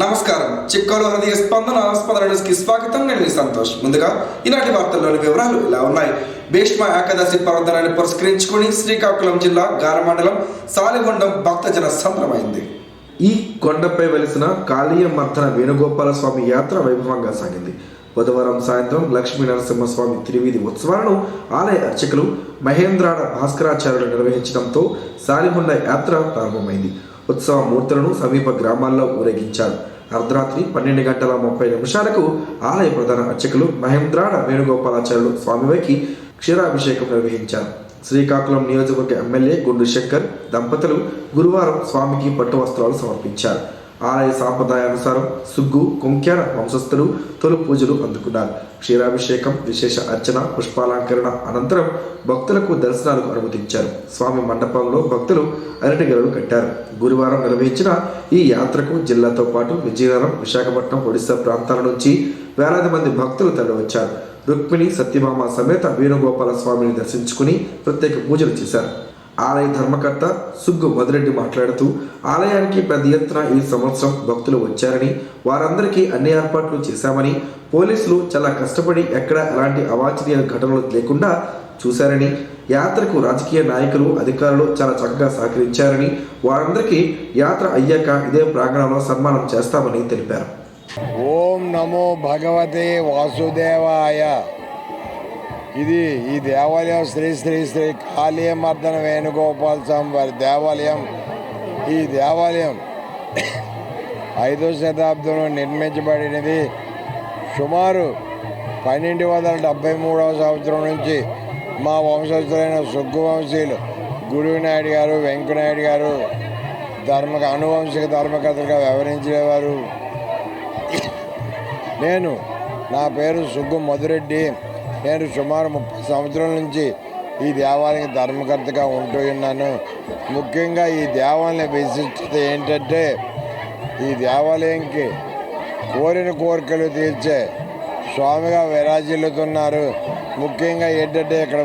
నమస్కారం. చిక్కోలు హృదయ స్పందన న్యూస్కి స్వాగతం. నేను సంతోష్. ముందుగా ఈనాటి వార్తల్లోని వివరాలు ఇలా ఉన్నాయి. భీష్మ ఏకాదశి పర్వదినాన్ని పురస్కరించుకుని శ్రీకాకుళం జిల్లా గార మండలం సాలిగొండం భక్తజన సంబరమైంది. ఈ కొండపై వెలిసిన కాళీయమర్ధన వేణుగోపాల స్వామి యాత్ర వైభవంగా సాగింది. బుధవారం సాయంత్రం లక్ష్మీ నరసింహస్వామి త్రివీధి ఉత్సవాలను ఆలయ అర్చకులు మహేంద్రాడ భాస్కరాచార్యులు నిర్వహించడంతో సాలిగొండ యాత్ర ప్రారంభమైంది. ఉత్సవ మూర్తులను సమీప గ్రామాల్లో ఊరేగించారు. అర్ధరాత్రి 12:30 ఆలయ ప్రధాన అర్చకులు మహేంద్రాడ వేణుగోపాలాచార్యులు స్వామివారికి క్షీరాభిషేకం నిర్వహించారు. శ్రీకాకుళం నియోజకవర్గ ఎమ్మెల్యే గుండు శంకర్ దంపతులు గురువారం స్వామికి పట్టు వస్త్రాలు సమర్పించారు. ఆలయ సాంప్రదాయానుసారం సుగ్గు కొంక్యాన వంశస్థులు తొలి పూజలు అందుకున్నారు. క్షీరాభిషేకం, విశేష అర్చన, పుష్పాలంకరణ అనంతరం భక్తులకు దర్శనాలకు అనుమతించారు. స్వామి మండపంలో భక్తులు అరటిగెలలు కట్టారు. గురువారం నిర్వహించిన ఈ యాత్రకు జిల్లాతో పాటు విజయనగరం, విశాఖపట్నం, ఒడిశా ప్రాంతాల నుంచి వేలాది మంది భక్తులు తరలివచ్చారు. రుక్మిణి సత్యభామ సమేత వేణుగోపాల స్వామిని దర్శించుకుని ప్రత్యేక పూజలు చేశారు. ఆలయ ధర్మకర్త సుగ్గు మధురెడ్డి మాట్లాడుతూ, ఆలయానికి పెద్ద ఎత్తున ఈ సంవత్సరం భక్తులు వచ్చారని, వారందరికీ అన్ని ఏర్పాట్లు చేశామని, పోలీసులు చాలా కష్టపడి ఎక్కడ ఎలాంటి అవాంఛనీయ ఘటనలు లేకుండా చూశారని, యాత్రకు రాజకీయ నాయకులు, అధికారులు చాలా చక్కగా సహకరించారని, వారందరికీ యాత్ర అయ్యాక ఇదే ప్రాంగణంలో సన్మానం చేస్తామని తెలిపారు. ఓం నమో భగవతే వాసుదేవాయ. ఇది ఈ దేవాలయం శ్రీ శ్రీ శ్రీ కాళీయమర్ధన వేణుగోపాల స్వామి వారి దేవాలయం. ఈ దేవాలయం 5వ శతాబ్దంలో నిర్మించబడినది. సుమారు 1273వ సంవత్సరం నుంచి మా వంశస్థులైన సుగ్గు వంశీయులు గురునాయుడు గారు, వెంకనాయుడు గారు అనువంశిక ధర్మకర్తలుగా వ్యవహరించేవారు. నా పేరు సుగ్గు మధురెడ్డి. నేను సుమారు 30 సంవత్సరాల నుంచి ఈ దేవాలయానికి ధర్మకర్తగా ఉంటూ ఉన్నాను. ముఖ్యంగా ఈ దేవాలయ విశిష్టత ఏంటంటే, ఈ దేవాలయంకి కోరిన కోరికలు తీర్చే స్వామిగా విరాజిల్లుతున్నారు. ముఖ్యంగా ఏంటంటే ఇక్కడ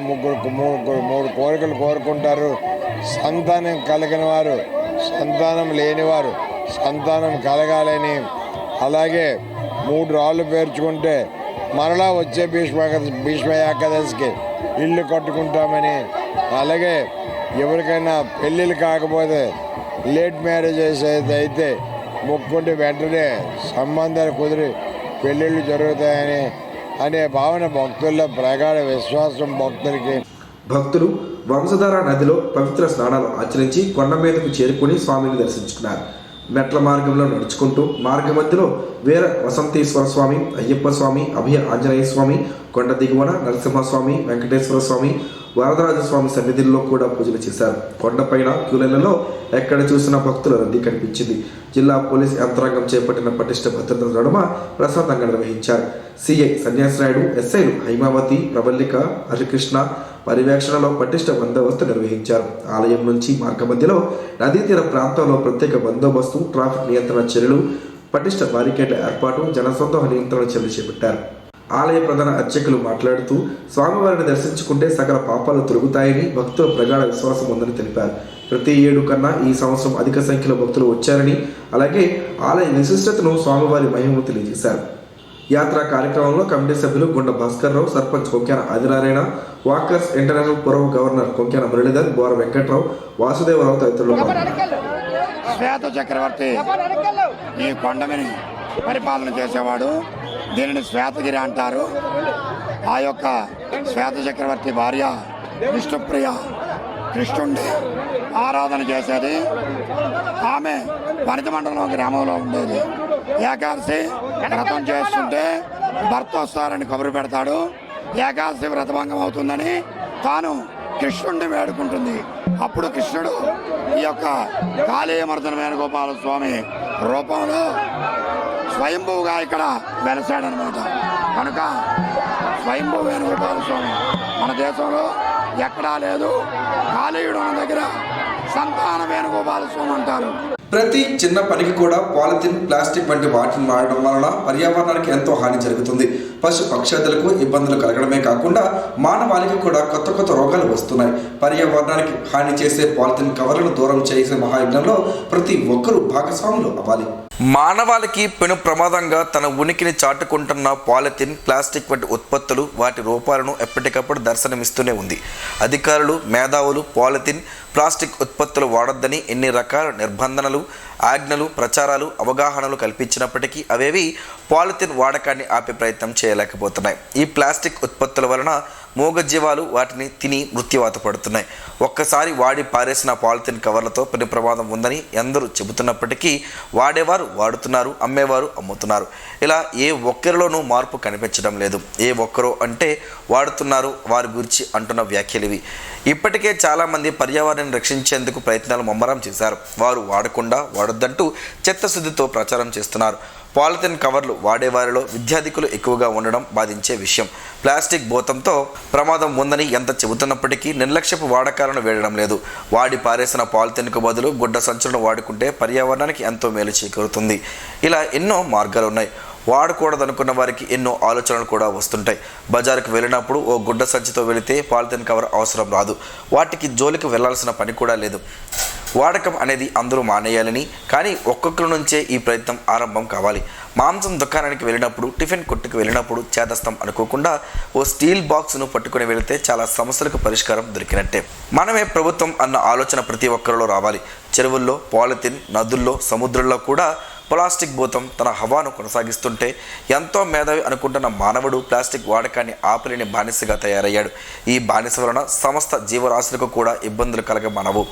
మూడు కోరికలు కోరుకుంటారు. సంతానం కలిగిన వారు, సంతానం లేనివారు సంతానం కలగాలని, అలాగే 3 రాళ్ళు పేర్చుకుంటే మరలా వచ్చే భీష్మ ఏకాదశికి ఇల్లు కట్టుకుంటామని, అలాగే ఎవరికైనా పెళ్ళిళ్ళు కాకపోతే లేట్ మ్యారేజెస్ అయితే మొక్కుంటే వెంటనే సంబంధాలు కుదిరి పెళ్ళిళ్ళు జరుగుతాయని అనే భావన భక్తుల్లో ప్రగాఢ విశ్వాసం. భక్తులు వంశధార నదిలో పవిత్ర స్నానాలు ఆచరించి కొండ మీదకు చేరుకుని స్వామిని దర్శించుకున్నారు. మెట్ల మార్గంలో నడుచుకుంటూ మార్గ మధ్యలో వీర వసంతేశ్వర స్వామి, అయ్యప్ప స్వామి, అభయ ఆంజనేయ స్వామి, కొండ దిగువన నరసింహస్వామి, వెంకటేశ్వర స్వామి, వరదరాజస్వామి సన్నిధిలో కూడా పూజలు చేశారు. కొండపైన క్యూలైన్లలో ఎక్కడ చూసినా భక్తుల రద్దీ కనిపించింది. జిల్లా పోలీస్ యంత్రాంగం చేపట్టిన పటిష్ట భద్రత నడుమ ప్రశాంతంగా నిర్వహించారు. సిఐ సన్యాసరాయుడు, ఎస్ఐలు హైమావతి, ప్రబల్లిక, హరికృష్ణ పర్యవేక్షణలో పటిష్ట బందోబస్తు నిర్వహించారు. ఆలయం నుంచి మార్గ మధ్యలో నదీ తీర ప్రాంతంలో ప్రత్యేక బందోబస్తు, ట్రాఫిక్ నియంత్రణ చర్యలు, పటిష్ట బారికేడ్ల ఏర్పాటు, జనసందోహ నియంత్రణ చర్యలు చేపట్టారు. ఆలయ ప్రధాన అర్చకులు మాట్లాడుతూ, స్వామివారిని దర్శించుకుంటే సకల పాపాలు తొలగుతాయని, భక్తుల ప్రగాఢ విశ్వాసం ఉందని తెలిపారు. ప్రతి ఏడు కన్నా ఈ సంవత్సరం అధిక సంఖ్యలో భక్తులు వచ్చారని, అలాగే ఆలయ విశిష్టతను స్వామివారి మహిమను తెలియజేశారు. యాత్రా కార్యక్రమంలో కమిటీ సభ్యులు గుండ భాస్కర్రావు, సర్పంచ్ కొంక్యాన ఆదినారాయణ, వాకర్స్ ఇంటర్నేషనల్ పూర్వ గవర్నర్ కొంక్యాన మురళీధర్, బోర వెంకట్రావు, వాసుదేవరావు తదితరులు. శ్వేత చక్రవర్తి ఈ కొండమిని పరిపాలన చేసేవాడు. దీనిని శ్వేతగిరి అంటారు. ఆ యొక్క శ్వేత చక్రవర్తి భార్య విష్ణుప్రియ కృష్ణుండి ఆరాధన చేసేది. ఆమె వనిత మండలం గ్రామంలో ఉండేది. ఏకాదశి వ్రతం చేస్తుంటే భర్త వస్తారని కబురు పెడతాడు. ఏకాదశి వ్రతభంగం అవుతుందని తాను కృష్ణుడిని వేడుకుంటుంది. అప్పుడు కృష్ణుడు ఈ యొక్క కాళీయమర్ధన వేణుగోపాల స్వామి రూపంలో స్వయంభువుగా ఇక్కడ వెలసాడనమాట. కనుక స్వయంభూ వేణుగోపాల స్వామి మన దేశంలో ఎక్కడా లేదు. కాళీయుడు ఉన్న దగ్గర సంతాన వేణుగోపాల స్వామి అంటారు. ప్రతి చిన్న పనికి కూడా పాలిథిన్, ప్లాస్టిక్ వంటి వాటిని వాడడం వలన పర్యావరణానికి ఎంతో హాని జరుగుతుంది. పశు పక్షాదులకు ఇబ్బందులు కలగడమే కాకుండా మానవాళికి కూడా కొత్త కొత్త రోగాలు వస్తున్నాయి. పర్యావరణానికి హాని చేసే పాలిథిన్ కవర్లను దూరం చేసే మహాయజ్ఞంలో ప్రతి ఒక్కరూ భాగస్వాములు అవ్వాలి. మానవాళికి పెను ప్రమాదంగా తన ఉనికిని చాటుకుంటున్న పాలిథిన్, ప్లాస్టిక్ వంటి ఉత్పత్తులు వాటి రూపాలను ఎప్పటికప్పుడు దర్శనమిస్తూనే ఉంది. అధికారులు, మేధావులు పాలిథిన్, ప్లాస్టిక్ ఉత్పత్తులు వాడొద్దని ఎన్ని రకాల నిర్బంధనలు, ఆజ్ఞలు, ప్రచారాలు, అవగాహనలు కల్పించినప్పటికీ అవేవి పాలిథిన్ వాడకాన్ని ఆపే ప్రయత్నం చేయలేకపోతున్నాయి. ఈ ప్లాస్టిక్ ఉత్పత్తుల వలన మూగజీవాలు వాటిని తిని మృత్యువాత పడుతున్నాయి. ఒక్కసారి వాడి పారేసిన పాలిథిన్ కవర్లతో పెను ప్రమాదం ఉందని ఎందరూ చెబుతున్నప్పటికీ వాడేవారు వాడుతున్నారు, అమ్మేవారు అమ్ముతున్నారు. ఇలా ఏ ఒక్కరిలోనూ మార్పు కనిపించడం లేదు. ఏ ఒక్కరో అంటే వాడుతున్నారు వారి గురించి అంటున్న వ్యాఖ్యలు ఇవి. ఇప్పటికే చాలామంది పర్యావరణాన్ని రక్షించేందుకు ప్రయత్నాలు ముమ్మరం చేశారు. వారు వాడకుండా వాడొద్దంటూ చిత్తశుద్ధితో ప్రచారం చేస్తున్నారు. పాలిథిన్ కవర్లు వాడేవారిలో విద్యార్థికులు ఎక్కువగా ఉండడం బాధించే విషయం. ప్లాస్టిక్ భూతంతో ప్రమాదం ఉందని ఎంత చెబుతున్నప్పటికీ నిర్లక్ష్యపు వాడకాలను వేయడం లేదు. వాడి పారేసిన పాలిథిన్కు బదులు గుడ్డ సంచులను వాడుకుంటే పర్యావరణానికి ఎంతో మేలు చేకూరుతుంది. ఇలా ఎన్నో మార్గాలు ఉన్నాయి. వాడకూడదనుకున్న వారికి ఎన్నో ఆలోచనలు కూడా వస్తుంటాయి. బజారుకు వెళ్ళినప్పుడు ఓ గుడ్డ సంచితో వెళితే పాలిథిన్ కవర్ అవసరం రాదు. వాటికి జోలికి వెళ్లాల్సిన పని కూడా లేదు. వాడకం అనేది అందరూ మానేయాలని, కానీ ఒక్కొక్కరి నుంచే ఈ ప్రయత్నం ఆరంభం కావాలి. మాంసం దుకాణానికి వెళ్ళినప్పుడు, టిఫిన్ కొట్టుకు వెళ్ళినప్పుడు చేదస్తం అనుకోకుండా ఓ స్టీల్ బాక్స్ను పట్టుకుని వెళితే చాలా సమస్యలకు పరిష్కారం దొరికినట్టే. మనమే ప్రభుత్వం అన్న ఆలోచన ప్రతి ఒక్కరిలో రావాలి. చెరువుల్లో పాలిథిన్, నదుల్లో, సముద్రంలో కూడా ప్లాస్టిక్ భూతం తన హవాను కొనసాగిస్తుంటే ఎంతో మేధావి అనుకుంటున్న మానవుడు ప్లాస్టిక్ వాడకాన్ని ఆపలేని బానిసగా తయారయ్యాడు. ఈ బానిస వలన సమస్త జీవరాశులకు కూడా ఇబ్బందులు కలగమనవు.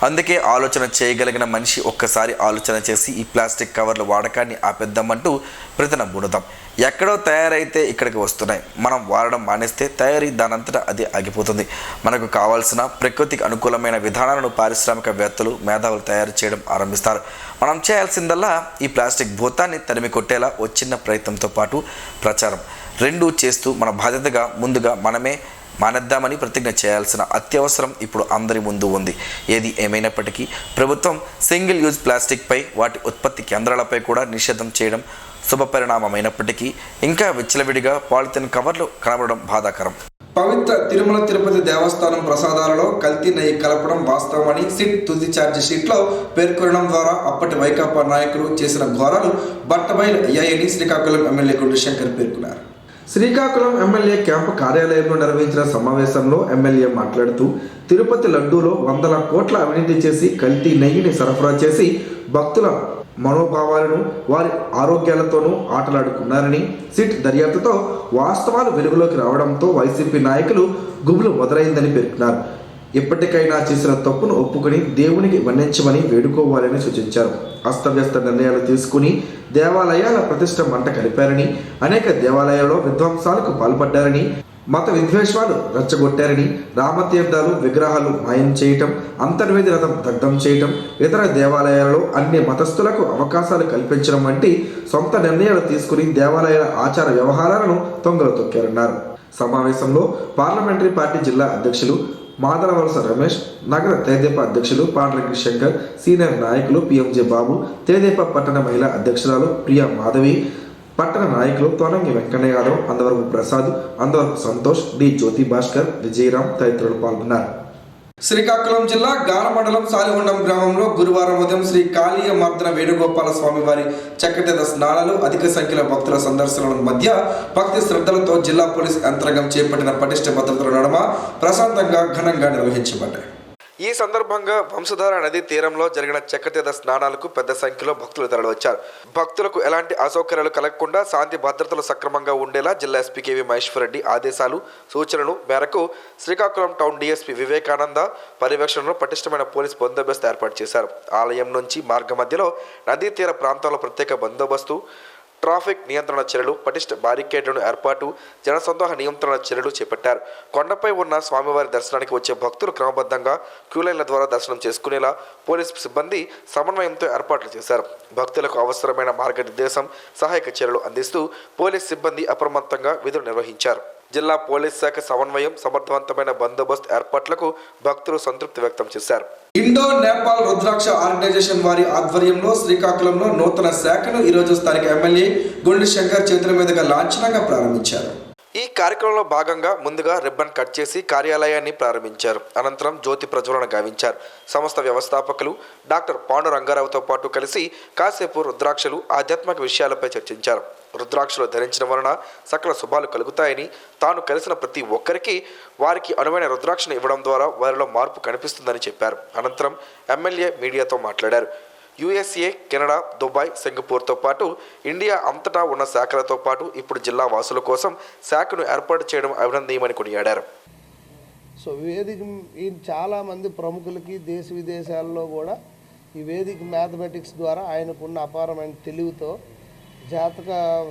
అందుకే ఆలోచన చేయగలిగిన మనిషి ఒక్కసారి ఆలోచన చేసి ఈ ప్లాస్టిక్ కవర్ల వాడకాన్ని ఆపేద్దామంటూ ప్రతినబూనుదాం. ఎక్కడో తయారైతే ఇక్కడికి వస్తున్నాయి. మనం వాడడం మానేస్తే తయారీ దానంతటా అదే ఆగిపోతుంది. మనకు కావాల్సిన ప్రకృతికి అనుకూలమైన విధానాలను పారిశ్రామికవేత్తలు, మేధావులు తయారు చేయడం ఆరంభిస్తారు. మనం చేయాల్సిందల్లా ఈ ప్లాస్టిక్ భూతాన్ని తరిమి కొట్టేలా ఓ చిన్న ప్రయత్నంతో పాటు ప్రచారం రెండూ చేస్తూ మన బాధ్యతగా ముందుగా మనమే మానేద్దామని ప్రతిజ్ఞ చేయాల్సిన అత్యవసరం ఇప్పుడు అందరి ముందు ఉంది. ఏది ఏమైనప్పటికీ ప్రభుత్వం సింగిల్ యూజ్ ప్లాస్టిక్పై, వాటి ఉత్పత్తి కేంద్రాలపై కూడా నిషేధం చేయడం శుభపరిణామమైనప్పటికీ ఇంకా విచ్చలవిడిగా పాలిథిన్ కవర్లు కనబడడం బాధాకరం. పవిత్ర తిరుమల తిరుపతి దేవస్థానం ప్రసాదాలలో కల్తీ నెయ్యి కలపడం వాస్తవమని సిట్ తుది ఛార్జీ షీట్లో పేర్కొనడం ద్వారా అప్పటి వైకాపా నాయకులు చేసిన ఘోరాలు బట్టబయలు అయ్యాయని శ్రీకాకుళం ఎమ్మెల్యే గుండుశంకర్ పేర్కొన్నారు. శ్రీకాకుళం ఎమ్మెల్యే క్యాంపు కార్యాలయంలో నిర్వహించిన సమావేశంలో ఎమ్మెల్యే మాట్లాడుతూ తిరుపతి లడ్డూలో 100 కోట్ల అవినీతి చేసి కల్తీ నెయ్యిని సరఫరా చేసి భక్తుల మనోభావాలను, వారి ఆరోగ్యాలతోనూ ఆటలాడుకున్నారని, సిట్ దర్యాప్తుతో వాస్తవాలు వెలుగులోకి రావడంతో వైసీపీ నాయకులు గుబులు మొదలైందని పేర్కొన్నారు. ఎప్పటికైనా చేసిన తప్పును ఒప్పుకొని దేవునికి మన్నించమని వేడుకోవాలని సూచించారు. అస్తవ్యస్త నిర్ణయాలు తీసుకుని దేవాలయాల ప్రతిష్ట మంట కలిపారని, అనేక దేవాలయాల్లో విధ్వంసాలకు పాల్పడ్డారని, మత విద్వేషాలు రెచ్చగొట్టారని, రామతీర్థాలు, విగ్రహాలు మాయం చేయటం, అంతర్వేది రథం దగ్ధం చేయటం, ఇతర దేవాలయాలలో అన్ని మతస్థులకు అవకాశాలు కల్పించడం వంటి సొంత నిర్ణయాలు తీసుకుని దేవాలయాల ఆచార వ్యవహారాలను తొంగలు తొక్కారన్నారు. సమావేశంలో పార్లమెంటరీ పార్టీ జిల్లా అధ్యక్షులు మాదలవలస రమేష్, నగర తెదేపా అధ్యక్షులు పాండ్రంగి శంకర్, సీనియర్ నాయకులు పిఎంజే బాబు, తెదేపా పట్టణ మహిళా అధ్యక్షురాలు ప్రియా మాధవి, పట్టణ నాయకులు తోనంగి వెంకయ్య యాదవ్, అందవరపు ప్రసాద్, అందవరపు సంతోష్, డి జ్యోతి భాస్కర్, విజయరామ్ తదితరులు పాల్గొన్నారు. శ్రీకాకుళం జిల్లా గార మండలం సాలిహొండం గ్రామంలో గురువారం ఉదయం శ్రీ కాళీయ మర్దన వేణుగోపాల స్వామి వారి చక్కటి స్నానాలు, అధిక సంఖ్యలో భక్తుల సందర్శనల మధ్య భక్తి శ్రద్ధలతో జిల్లా పోలీస్ యంత్రాంగం చేపట్టిన పటిష్ట భద్రతల నడుమ ప్రశాంతంగా ఘనంగా నిర్వహించబడ్డాయి. ఈ సందర్భంగా వంశధార నదీ తీరంలో జరిగిన చక్కతీర్థ స్నానాలకు పెద్ద సంఖ్యలో భక్తులు తరలివచ్చారు. భక్తులకు ఎలాంటి అసౌకర్యాలు కలగకుండా శాంతి భద్రతలు సక్రమంగా ఉండేలా జిల్లా ఎస్పీ కేవీ మహేశ్వర్ రెడ్డి ఆదేశాలు, సూచనలు మేరకు శ్రీకాకుళం టౌన్ డీఎస్పీ వివేకానంద పర్యవేక్షణలో పటిష్టమైన పోలీస్ బందోబస్తు ఏర్పాటు చేశారు. ఆలయం నుంచి మార్గ మధ్యలో నదీ తీర ప్రాంతంలో ప్రత్యేక బందోబస్తు, ట్రాఫిక్ నియంత్రణ చర్యలు, పటిష్ట బారికేడ్లను ఏర్పాటు, జనసందోహ నియంత్రణ చర్యలు చేపట్టారు. కొండపై ఉన్న స్వామివారి దర్శనానికి వచ్చే భక్తులు క్రమబద్ధంగా క్యూలైన్ల ద్వారా దర్శనం చేసుకునేలా పోలీసు సిబ్బంది సమన్వయంతో ఏర్పాట్లు చేశారు. భక్తులకు అవసరమైన మార్గనిర్దేశం, సహాయక చర్యలు అందిస్తూ పోలీస్ సిబ్బంది అప్రమత్తంగా విధులు నిర్వహించారు. జిల్లా పోలీస్ శాఖ సమన్వయం, సమర్థవంతమైన బందోబస్తు ఏర్పాట్లకు భక్తులు సంతృప్తి వ్యక్తం చేశారు. ఇండో నేపాల్ రుద్రాక్ష ఆర్గనైజేషన్ వారి ఆధ్వర్యంలో శ్రీకాకుళంలో నూతన శాఖను ఈరోజు స్థానిక ఎమ్మెల్యే గుండుశంకర్ చేతుల మీదుగా లాంఛనంగా ప్రారంభించారు. ఈ కార్యక్రమంలో భాగంగా ముందుగా రిబ్బన్ కట్ చేసి కార్యాలయాన్ని ప్రారంభించారు. అనంతరం జ్యోతి ప్రజ్వలన గావించారు. సంస్థ వ్యవస్థాపకులు డాక్టర్ పాండు రంగారావుతో పాటు కలిసి కాసేపు రుద్రాక్షలు, ఆధ్యాత్మిక విషయాలపై చర్చించారు. రుద్రాక్షలు ధరించడం వలన సకల శుభాలు కలుగుతాయని, తాను కలిసిన ప్రతి ఒక్కరికి వారికి అనువైన రుద్రాక్షను ఇవ్వడం ద్వారా వారిలో మార్పు కనిపిస్తుందని చెప్పారు. అనంతరం ఎమ్మెల్యే మీడియాతో మాట్లాడారు. USA, కెనడా, దుబాయ్, సింగపూర్తో పాటు ఇండియా అంతటా ఉన్న శాఖలతో పాటు ఇప్పుడు జిల్లా వాసుల కోసం శాఖను ఏర్పాటు చేయడం అభినందనీయమని కొనియాడారు. సో వేదిక ఈ చాలామంది ప్రముఖులకి దేశ విదేశాల్లో కూడా ఈ వేదిక మ్యాథమెటిక్స్ ద్వారా ఆయనకున్న అపారమైన తెలివితో జాతక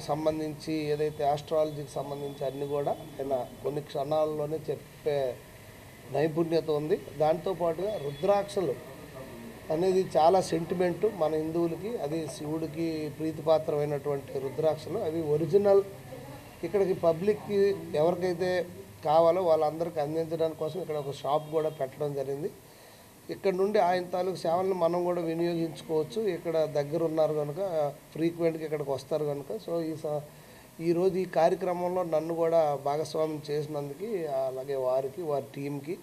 సంబంధించి ఏదైతే ఆస్ట్రాలజీకి సంబంధించి అన్నీ కూడా ఆయన కొన్ని క్షణాల్లోనే చెప్పే నైపుణ్యత ఉంది. దాంతోపాటుగా రుద్రాక్షలు అనేది చాలా సెంటిమెంటు మన హిందువులకి. అది శివుడికి ప్రీతిపాత్రమైనటువంటి రుద్రాక్షలు. అవి ఒరిజినల్ ఇక్కడికి పబ్లిక్కి ఎవరికైతే కావాలో వాళ్ళందరికీ అందించడానికి కోసం ఇక్కడ ఒక షాప్ కూడా పెట్టడం జరిగింది. ఇక్కడ నుండి ఆయన తాలూకు సేవలను మనం కూడా వినియోగించుకోవచ్చు. ఇక్కడ దగ్గర ఉన్నారు కనుక ఫ్రీక్వెంట్గా ఇక్కడికి వస్తారు కనుక. సో ఈరోజు ఈ కార్యక్రమంలో నన్ను కూడా భాగస్వామ్యం చేసినందుకు అలాగే వారికి, వారి టీంకి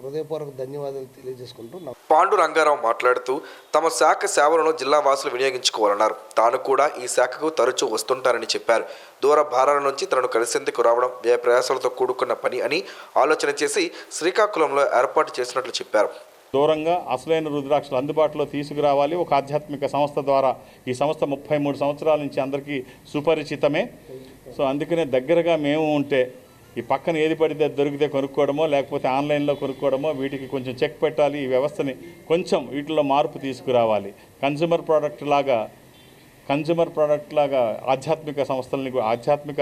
హృదయపూర్వక ధన్యవాదాలు తెలియజేసుకుంటున్నాం. పాండు రంగారావు మాట్లాడుతూ తమ శాఖ సేవలను జిల్లా వాసులు వినియోగించుకోవాలన్నారు. తాను కూడా ఈ శాఖకు తరచూ వస్తుంటారని చెప్పారు. దూర భారాల నుంచి తనను కలిసేందుకు రావడం వ్యయ ప్రయాసాలతో కూడుకున్న పని అని ఆలోచన చేసి శ్రీకాకుళంలో ఏర్పాటు చేసినట్లు చెప్పారు. దూరంగా అసలైన రుద్రాక్షలు అందుబాటులో తీసుకురావాలి. ఒక ఆధ్యాత్మిక సంస్థ ద్వారా ఈ సంస్థ 33 సంవత్సరాల నుంచి అందరికీ సుపరిచితమే. సో అందుకనే దగ్గరగా మేము ఉంటే ఈ పక్కన ఏది పడితే దొరికితే కొనుక్కోవడమో లేకపోతే ఆన్లైన్లో కొనుక్కోవడమో వీటికి కొంచెం చెక్ పెట్టాలి. ఈ వ్యవస్థని కొంచెం వీటిలో మార్పు తీసుకురావాలి. కన్జ్యూమర్ ప్రోడక్ట్ లాగా ఆధ్యాత్మిక సంస్థలని, ఆధ్యాత్మిక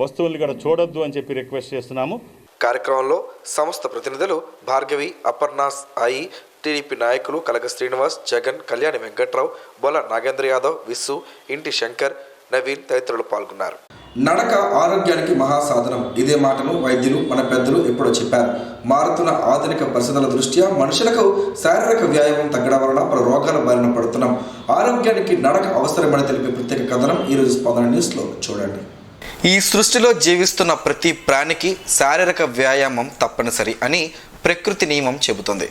వస్తువుల్ని కూడా చూడొద్దు అని చెప్పి రిక్వెస్ట్ చేస్తున్నాము. కార్యక్రమంలో సంస్థ ప్రతినిధులు భార్గవి, అపర్ణాస్, ఆయి, టీడీపీ నాయకులు కలగ శ్రీనివాస్, జగన్, కళ్యాణి వెంకట్రావు, బొల నాగేంద్ర యాదవ్, విస్సు, ఇంటి శంకర్, నవీన్ తదితరులు పాల్గొన్నారు. నడక ఆరోగ్యానికి మహాసాధనం. ఇదే మాటను వైద్యులు, మన పెద్దలు ఎప్పుడో చెప్పారు. మారుతున్న ఆధునిక పరిస్థితుల దృష్ట్యా మనుషులకు శారీరక వ్యాయామం తగ్గడం వలన పలు రోగాల బారిన పడుతున్నాం. ఆరోగ్యానికి నడక అవసరమని తెలిపే ప్రత్యేక కథనం ఈరోజు స్పందన న్యూస్లో చూడండి. ఈ సృష్టిలో జీవిస్తున్న ప్రతి ప్రాణికి శారీరక వ్యాయామం తప్పనిసరి అని ప్రకృతి నియమం చెబుతుంది.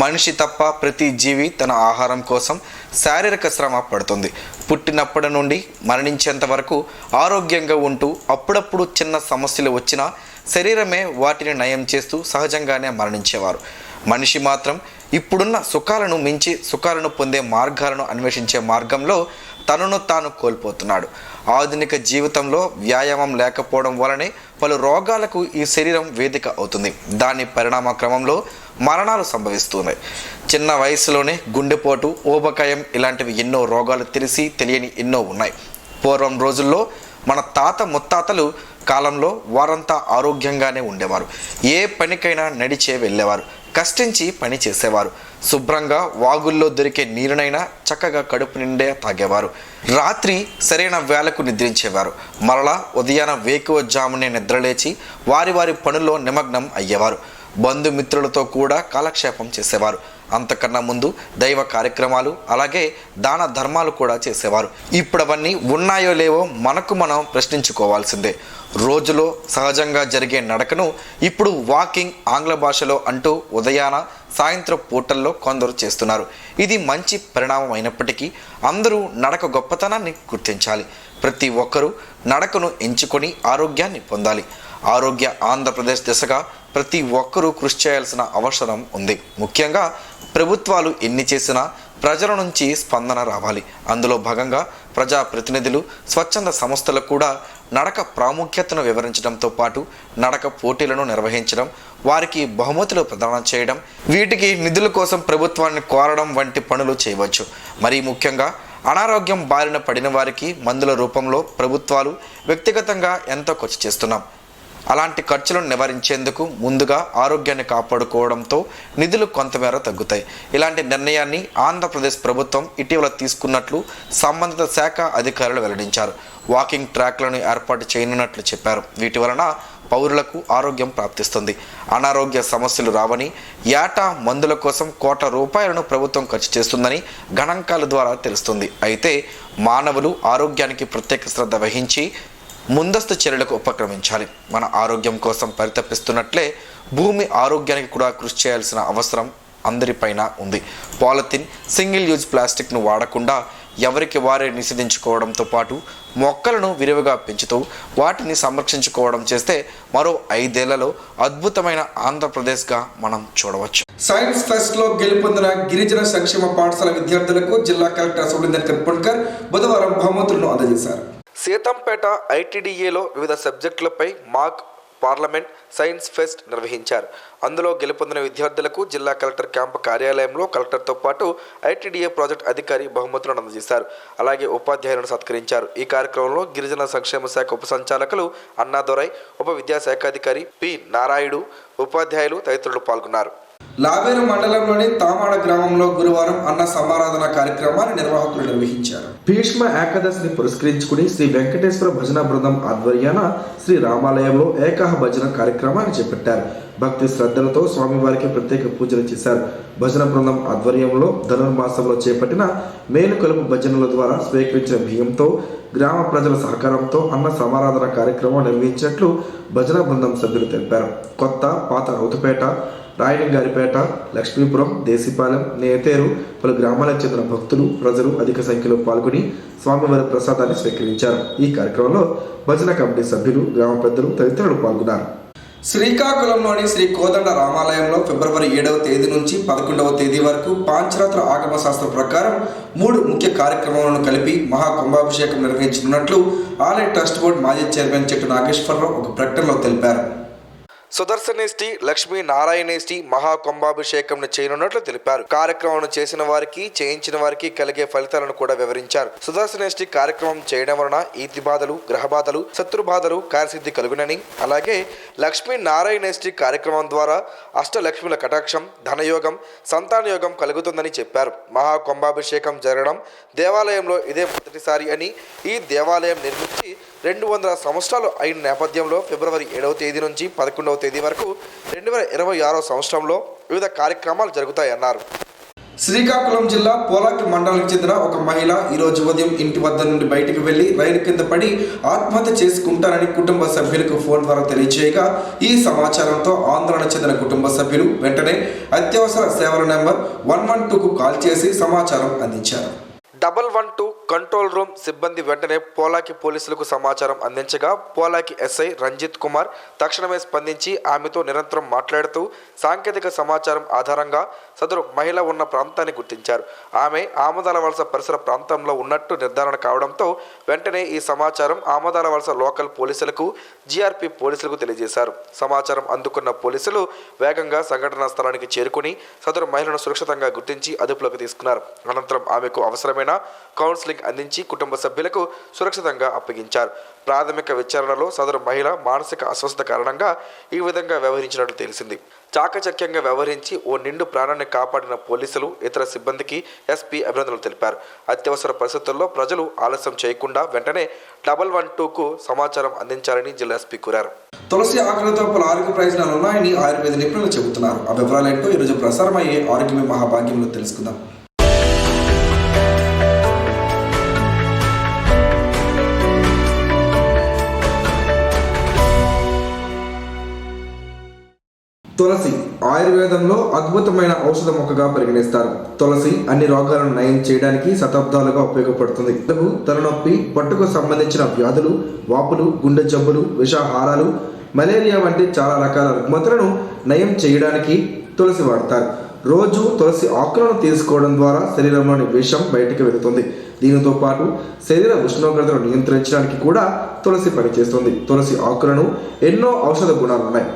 మనిషి తప్ప ప్రతి జీవి తన ఆహారం కోసం శారీరక శ్రమ పడుతుంది. పుట్టినప్పటి నుండి మరణించేంత వరకు ఆరోగ్యంగా ఉంటూ అప్పుడప్పుడు చిన్న సమస్యలు వచ్చినా శరీరమే వాటిని నయం చేస్తూ సహజంగానే మరణించేవారు. మనిషి మాత్రం ఇప్పుడున్న సుఖాలను మించి సుఖాలను పొందే మార్గాలను అన్వేషించే మార్గంలో తనను తాను కోల్పోతున్నాడు. ఆధునిక జీవితంలో వ్యాయామం లేకపోవడం వలనే పలు రోగాలకు ఈ శరీరం వేదిక అవుతుంది. దాని పరిణామ క్రమంలో మరణాలు సంభవిస్తున్నాయి. చిన్న వయసులోనే గుండెపోటు, ఊబకాయం ఇలాంటివి ఎన్నో రోగాలు తెలియని ఎన్నో ఉన్నాయి. పూర్వం రోజుల్లో మన తాత ముత్తాతలు కాలంలో వారంతా ఆరోగ్యంగానే ఉండేవారు. ఏ పనికైనా నడిచే వెళ్ళేవారు, కష్టించి పని చేసేవారు. శుభ్రంగా వాగుల్లో దొరికే నీరునైనా చక్కగా కడుపు నిండే తాగేవారు. రాత్రి సరైన వేళకు నిద్రించేవారు. మరలా ఉదయాన వేకువజామునే నిద్రలేచి వారి పనుల్లో నిమగ్నం అయ్యేవారు. బంధుమిత్రులతో కూడా కాలక్షేపం చేసేవారు. అంతకన్నా ముందు దైవ కార్యక్రమాలు, అలాగే దాన ధర్మాలు కూడా చేసేవారు. ఇప్పుడు అవన్నీ ఉన్నాయో లేవో మనకు మనం ప్రశ్నించుకోవాల్సిందే. రోజులో సహజంగా జరిగే నడకను ఇప్పుడు వాకింగ్, ఆంగ్ల భాషలో అంటూ ఉదయాన సాయంత్రం పూటల్లో కొందరు చేస్తున్నారు. ఇది మంచి పరిణామం అయినప్పటికీ అందరూ నడక గొప్పతనాన్ని గుర్తించాలి. ప్రతి ఒక్కరూ నడకను ఎంచుకొని ఆరోగ్యాన్ని పొందాలి. ఆరోగ్య ఆంధ్రప్రదేశ్ దిశగా ప్రతి ఒక్కరూ కృషి చేయాల్సిన అవసరం ఉంది. ముఖ్యంగా ప్రభుత్వాలు ఎన్ని చేసినా ప్రజల నుంచి స్పందన రావాలి. అందులో భాగంగా ప్రజాప్రతినిధులు, స్వచ్ఛంద సంస్థలు కూడా నడక ప్రాముఖ్యతను వివరించడంతో పాటు నడక పోటీలను నిర్వహించడం, వారికి బహుమతులు ప్రదానం చేయడం, వీటికి నిధుల కోసం ప్రభుత్వాన్ని కోరడం వంటి పనులు చేయవచ్చు. మరీ ముఖ్యంగా అనారోగ్యం బారిన పడిన వారికి మందుల రూపంలో ప్రభుత్వాలు వ్యక్తిగతంగా ఎంతో ఖర్చు చేస్తున్నాం. అలాంటి ఖర్చులను నివారించేందుకు ముందుగా ఆరోగ్యాన్ని కాపాడుకోవడంతో నిధులు కొంతమేర తగ్గుతాయి. ఇలాంటి నిర్ణయాన్ని ఆంధ్రప్రదేశ్ ప్రభుత్వం ఇటీవల తీసుకున్నట్లు సంబంధిత శాఖ అధికారులు వెల్లడించారు. వాకింగ్ ట్రాక్లను ఏర్పాటు చేయనున్నట్లు చెప్పారు. వీటి వలన పౌరులకు ఆరోగ్యం ప్రాప్తిస్తుంది, అనారోగ్య సమస్యలు రావని, ఏటా మందుల కోసం ₹1,00,00,000 ప్రభుత్వం ఖర్చు చేస్తుందని గణాంకాల ద్వారా తెలుస్తుంది. అయితే మానవులు ఆరోగ్యానికి ప్రత్యేక శ్రద్ధ వహించి ముందస్తు చర్యలకు ఉపక్రమించాలి. మన ఆరోగ్యం కోసం పరితపిస్తున్నట్లే భూమి ఆరోగ్యానికి కూడా కృషి చేయాల్సిన అవసరం అందరిపైన ఉంది. పాలిథిన్, సింగిల్ యూజ్ ప్లాస్టిక్ను వాడకుండా ఎవరికి వారే నిషేధించుకోవడంతో పాటు మొక్కలను విరివిగా పెంచుతూ వాటిని సంరక్షించుకోవడం చేస్తే మరో 5 ఏళ్లలో అద్భుతమైన ఆంధ్రప్రదేశ్గా మనం చూడవచ్చు. సైన్స్ ఫెస్ట్లో గెలుపొందిన గిరిజన సంక్షేమ పాఠశాల విద్యార్థులకు జిల్లా కలెక్టర్ సుబ్రహ్మణ్యం కర్పణకర్ బుధవారం బహుమతులను అందజేశారు. సీతంపేట ఐటీడీఏలో వివిధ సబ్జెక్టులపై మాక్ పార్లమెంట్ సైన్స్ ఫెస్ట్ నిర్వహించారు. అందులో గెలుపొందిన విద్యార్థులకు జిల్లా కలెక్టర్ క్యాంపు కార్యాలయంలో కలెక్టర్తో పాటు ఐటీడీఏ ప్రాజెక్ట్ అధికారి బహుమతులను అందజేశారు. అలాగే ఉపాధ్యాయులను సత్కరించారు. ఈ కార్యక్రమంలో గిరిజన సంక్షేమ శాఖ ఉప సంచాలకులు అన్నాదొరై, ఉప విద్యాశాఖాధికారి పి నారాయుడు, ఉపాధ్యాయులు తదితరులు పాల్గొన్నారు. లావేరు మండలంలోని తామాడ గ్రామంలో గురువారం అన్న సమారాధన కార్యక్రమాన్ని నిర్వాహకులు నిర్వహించారు. భీష్మ ఏకాదశిని పురస్కరించుకుని శ్రీ వెంకటేశ్వర భజన బృందం ఆధ్వర్యాన శ్రీ రామాలయంలో ఏకాహ భజన కార్యక్రమాన్ని చేపట్టారు. భక్తి శ్రద్ధలతో స్వామివారికి ప్రత్యేక పూజలు చేశారు. భజన బృందం ఆధ్వర్యంలో ధనుర్మాసంలో చేపట్టిన మేలు కలుపు భజనల ద్వారా స్వీకరించిన బియ్యంతో గ్రామ ప్రజల సహకారంతో అన్న సమారాధన కార్యక్రమం నిర్వహించినట్లు భజన బృందం సభ్యులు తెలిపారు. కొత్త, పాత రౌతుపేట, రాయనగారిపేట, లక్ష్మీపురం, దేశీపాలెం, నేతేరు పలు గ్రామాలకు చెందిన భక్తులు, ప్రజలు అధిక సంఖ్యలో పాల్గొని స్వామివారి ప్రసాదాన్ని స్వీకరించారు. ఈ కార్యక్రమంలో భజన కమిటీ సభ్యులు, గ్రామ పెద్దలు తదితరులు పాల్గొన్నారు. శ్రీకాకుళంలోని శ్రీ కోదండ రామాలయంలో ఫిబ్రవరి 7వ తేదీ నుంచి 11వ తేదీ వరకు పాంచరాత్ర ఆగమ శాస్త్ర ప్రకారం 3 ముఖ్య కార్యక్రమాలను కలిపి మహాకుంభాభిషేకం నిర్వహించనున్నట్లు ఆలయ ట్రస్ట్ బోర్డు మాజీ చైర్మన్ చెట్టు నాగేశ్వరరావు ఒక ప్రకటనలో తెలిపారు. సుదర్శనేష్టి, లక్ష్మీ నారాయణేష్టి మహాకుంభాభిషేకంను చేయనున్నట్లు తెలిపారు. కార్యక్రమం చేసిన వారికి, చేయించిన వారికి కలిగే ఫలితాలను కూడా వివరించారు. సుదర్శనేష్టి కార్యక్రమం చేయడం వలన ఈతి బాధలు, గ్రహ బాధలు, శత్రు బాధలు కార్యసిద్ధి కలుగునని, అలాగే లక్ష్మీ నారాయణేష్టి కార్యక్రమం ద్వారా అష్టలక్ష్మిల కటాక్షం, ధనయోగం, సంతానయోగం కలుగుతుందని చెప్పారు. మహాకుంభాభిషేకం జరగడం దేవాలయంలో ఇదే మొదటిసారి అని, ఈ దేవాలయం నిర్మించి 200 సంవత్సరాలు అయిన నేపథ్యంలో ఫిబ్రవరి 7వ తేదీ నుంచి 11వ తేదీ వరకు 2026వ సంవత్సరంలో వివిధ కార్యక్రమాలు జరుగుతాయన్నారు. శ్రీకాకుళం జిల్లా పోలాకి మండలానికి చెందిన ఒక మహిళ ఈరోజు ఉదయం ఇంటి వద్ద నుండి బయటకు వెళ్లి రైలు కింద పడి ఆత్మహత్య చేసుకుంటారని కుటుంబ సభ్యులకు ఫోన్ ద్వారా తెలియజేయగా, ఈ సమాచారంతో ఆందోళన చెందిన కుటుంబ సభ్యులు వెంటనే అత్యవసర సేవల నెంబర్ 112కు కాల్ చేసి సమాచారం అందించారు. 112 కంట్రోల్ రూమ్ సిబ్బంది వెంటనే పోలాకి పోలీసులకు సమాచారం అందించగా, పోలాకి ఎస్ఐ రంజిత్ కుమార్ తక్షణమే స్పందించి ఆమెతో నిరంతరం మాట్లాడుతూ సాంకేతిక సమాచారం ఆధారంగా సదరు మహిళ ఉన్న ప్రాంతాన్ని గుర్తించారు. ఆమె ఆమదాల వలస పరిసర ప్రాంతంలో ఉన్నట్టు నిర్ధారణ కావడంతో వెంటనే ఈ సమాచారం ఆమదాల వలస లోకల్ పోలీసులకు, జీఆర్పీ పోలీసులకు తెలియజేశారు. సమాచారం అందుకున్న పోలీసులు వేగంగా సంఘటనా స్థలానికి చేరుకుని సదరు మహిళను సురక్షితంగా గుర్తించి అదుపులోకి తీసుకున్నారు. అనంతరం ఆమెకు అవసరమైన కౌన్సిలింగ్ అందించి కుటుంబ సభ్యులకు సురక్షితంగా అప్పగించారు. ప్రాథమిక విచారణలో సదరు మహిళ మానసిక అస్వస్థత కారణంగా ఈ విధంగా వ్యవహరించినట్లు తెలిసింది. చాకచక్యంగా వ్యవహరించి ఓ నిండు ప్రాణాన్ని కాపాడిన పోలీసులు, ఇతర సిబ్బందికి ఎస్పీ అభినందనలు తెలిపారు. అత్యవసర పరిస్థితుల్లో ప్రజలు ఆలస్యం చేయకుండా వెంటనే 112కు సమాచారం అందించాలని జిల్లా ఎస్పీ కోరారు. తులసి ఆకులతో పలు ఆరోగ్య ప్రయోజనాలు ఉన్నాయని ఆయుర్వేద నిపుణులు చెబుతున్నారు. ఆ వివరాలేంటో ఈరోజు ప్రసారమయ్యే ఆరోగ్యమే మహాభాగ్యంలో తెలుసుకుందాం. తులసి ఆయుర్వేదంలో అద్భుతమైన ఔషధ మొక్కగా పరిగణిస్తారు. తులసి అన్ని రోగాలను నయం చేయడానికి శతాబ్దాలుగా ఉపయోగపడుతుంది. తలనొప్పి, పట్టుకు సంబంధించిన వ్యాధులు, వాపులు, గుండె జబ్బులు, విషాహారాలు, మలేరియా వంటి చాలా రకాల రుగ్మతలను నయం చేయడానికి తులసి వాడతారు. రోజు తులసి ఆకులను తీసుకోవడం ద్వారా శరీరంలోని విషం బయటికి వెళుతుంది. దీనితో పాటు శరీర ఉష్ణోగ్రతను నియంత్రించడానికి కూడా తులసి పనిచేస్తుంది. తులసి ఆకులను ఎన్నో ఔషధ గుణాలు ఉన్నాయి.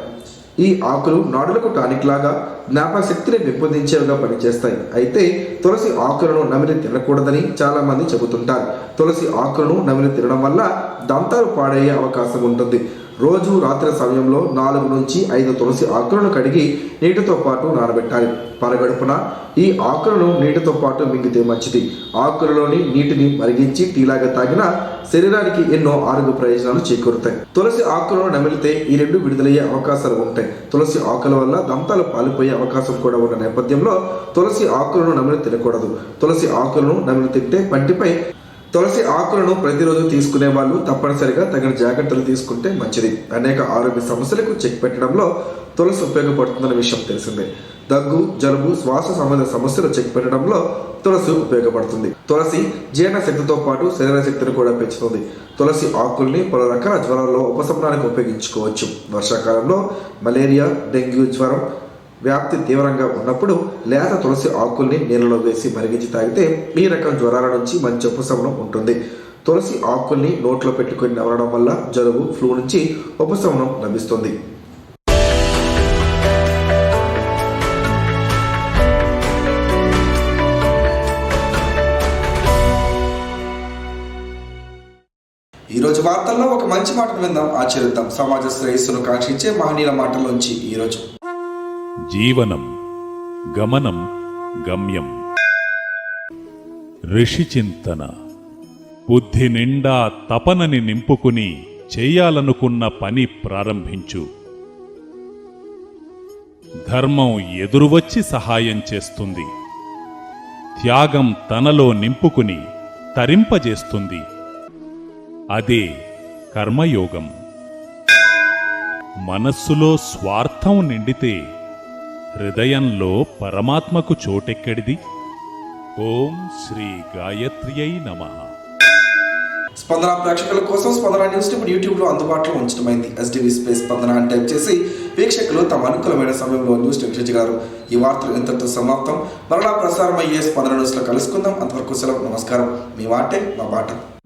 ఈ ఆకులు నాడులకు టానిక్ లాగా జ్ఞాపక శక్తిని పెంపొందించేవిగా పనిచేస్తాయి. అయితే తులసి ఆకులను నమిలి తినకూడదని చాలా మంది చెబుతుంటారు. తులసి ఆకులను నమిలి తినడం వల్ల దంతాలు పాడయ్యే అవకాశం ఉంటుంది. రోజు రాత్రి సమయంలో 4 నుంచి 5 తులసి ఆకులను కడిగి నీటితో పాటు నానబెట్టాలి. పరగడుపున ఈ ఆకులను నీటితో పాటు మింగితే మంచిది. ఆకులలోని నీటిని మరిగించి టీలాగా తాగినా శరీరానికి ఎన్నో ఆరోగ్య ప్రయోజనాలు చేకూరుతాయి. తులసి ఆకులను నమిలితే ఈ రెండు విడుదలయ్యే అవకాశాలు ఉంటాయి. తులసి ఆకుల వల్ల దంతాలు పాలిపోయే అవకాశం కూడా ఉన్న నేపథ్యంలో తులసి ఆకులను నమిలి తినకూడదు. తులసి ఆకులను నమిలి తింటే పంటిపై తులసి ఆకులను ప్రతిరోజు తీసుకునే వాళ్ళు తప్పనిసరిగా తగిన జాగ్రత్తలు తీసుకుంటే మంచిది. అనేక ఆరోగ్య సమస్యలకు చెక్ పెట్టడంలో తులసి ఉపయోగపడుతుందన్న విషయం తెలిసిందే. దగ్గు, జలుబు, శ్వాస సంబంధ సమస్యలు చెక్ పెట్టడంలో తులసి ఉపయోగపడుతుంది. తులసి జీర్ణశక్తితో పాటు శరీర శక్తిని కూడా పెంచుతుంది. తులసి ఆకుల్ని పలు రకాల జ్వరాల్లో ఉపశమనానికి ఉపయోగించుకోవచ్చు. వర్షాకాలంలో మలేరియా, డెంగ్యూ జ్వరం వ్యాప్తి తీవ్రంగా ఉన్నప్పుడు లేత తులసి ఆకుల్ని నీళ్ళలో వేసి మరిగించి తాగితే ఈ రకం జ్వరాల నుంచి మంచి ఉపశమనం ఉంటుంది. తులసి ఆకుల్ని నోట్లో పెట్టుకుని నవలడం వల్ల జలుబు, ఫ్లూ నుంచి ఉపశమనం లభిస్తుంది. ఈరోజు వార్తల్లో ఒక మంచి మాటను విందాం, ఆచరిద్దాం. సమాజ శ్రేయస్సును కాంక్షించే మహనీయుల మాటల్లోంచి ఈరోజు. జీవనం గమనం గమ్యం. ఋషి చింతన. బుద్ధి నిండా తపనని నింపుకుని చేయాలనుకున్న పని ప్రారంభించు. ధర్మం ఎదురువచ్చి సహాయం చేస్తుంది. త్యాగం తనలో నింపుకుని తరింపజేస్తుంది. అదే కర్మయోగం. మనస్సులో స్వార్థం నిండితే హృదయంలో పరమాత్మకు చోటెక్కడిది? ఓం శ్రీ గాయత్ర్యై నమః. స్పందన ప్రేక్షకుల కోసం స్పందన న్యూస్ ఇప్పుడు యూట్యూబ్లో అందుబాటులో ఉంచడమైంది. SDV స్పేస్ స్పందన అని టైప్ చేసి వీక్షకులు తమ అనుకూలమైన సమయంలో న్యూస్ వీక్షించగలరు. ఈ వార్తలు ఇంతటితో సమాప్తం. మరలా ప్రసారం అయ్యే స్పందన న్యూస్లో కలుసుకుందాం. అంతవరకు సెలవు. నమస్కారం. మీ వాటే మా బాట.